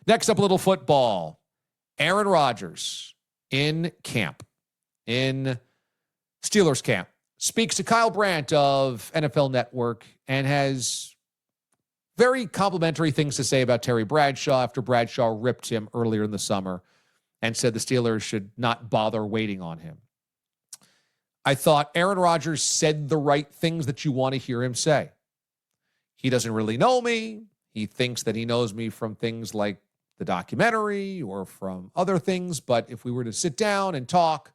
Next up, a little football. Aaron Rodgers in camp, in Steelers camp, speaks to Kyle Brandt of NFL Network and has very complimentary things to say about Terry Bradshaw after Bradshaw ripped him earlier in the summer and said the Steelers should not bother waiting on him. I thought Aaron Rodgers said the right things that you want to hear him say. He doesn't really know me. He thinks that he knows me from things like the documentary or from other things. But if we were to sit down and talk,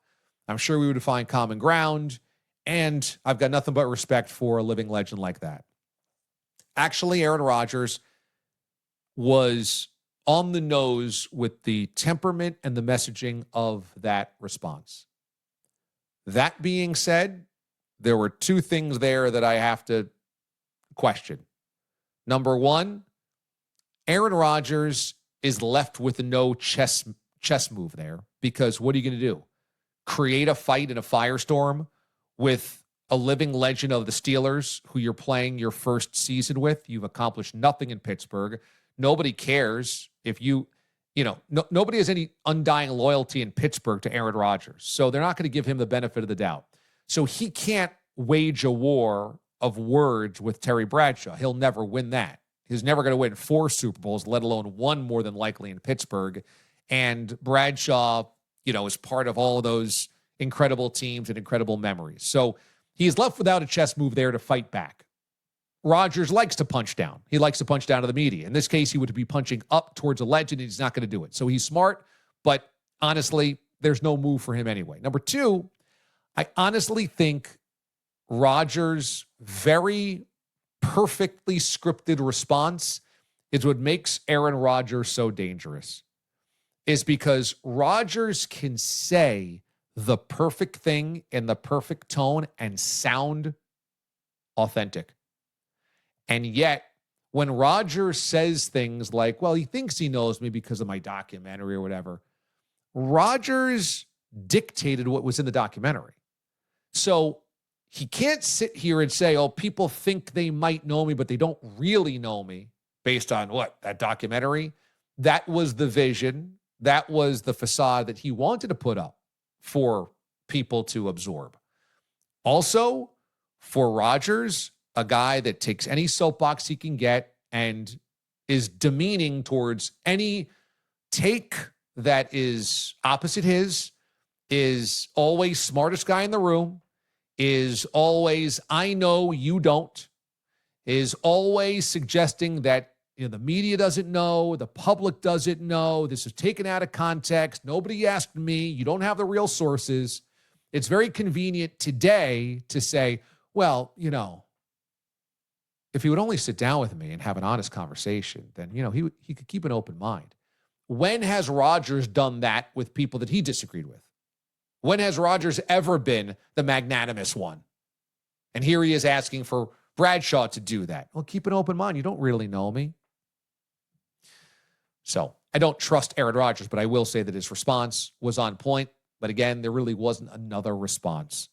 I'm sure we would find common ground. And I've got nothing but respect for a living legend like that. Actually, Aaron Rodgers was on the nose with the temperament and the messaging of that response. That being said, there were two things there that I have to question. Number one, Aaron Rodgers is left with no chess move there, because what are you going to do? Create a fight in a firestorm with a living legend of the Steelers who you're playing your first season with? You've accomplished nothing in Pittsburgh. Nobody cares if nobody has any undying loyalty in Pittsburgh to Aaron Rodgers. So they're not going to give him the benefit of the doubt. So he can't wage a war of words with Terry Bradshaw. He'll never win that. He's never going to win 4 Super Bowls, let alone one more than likely in Pittsburgh. And Bradshaw, is part of all of those incredible teams and incredible memories. So he is left without a chess move there to fight back. Rodgers likes to punch down. He likes to punch down to the media. In this case, he would be punching up towards a legend, and he's not going to do it. So he's smart, but honestly, there's no move for him anyway. Number two, I honestly think Rodgers' very perfectly scripted response is what makes Aaron Rodgers so dangerous, is because Rodgers can say the perfect thing in the perfect tone and sound authentic. And yet, when Rodgers says things like, well, he thinks he knows me because of my documentary or whatever, Rodgers dictated what was in the documentary. So he can't sit here and say, oh, people think they might know me, but they don't really know me based on what? That documentary? That was the vision. That was the facade that he wanted to put up for people to absorb. Also, for Rodgers, a guy that takes any soapbox he can get and is demeaning towards any take that is opposite his, is always smartest guy in the room, is always, I know you don't, is always suggesting that the media doesn't know, the public doesn't know, this is taken out of context, nobody asked me, you don't have the real sources. It's very convenient today to say, well, if he would only sit down with me and have an honest conversation, then, he could keep an open mind. When has Rodgers done that with people that he disagreed with? When has Rodgers ever been the magnanimous one? And here he is asking for Bradshaw to do that. Well, keep an open mind. You don't really know me. So I don't trust Aaron Rodgers, but I will say that his response was on point. But again, there really wasn't another response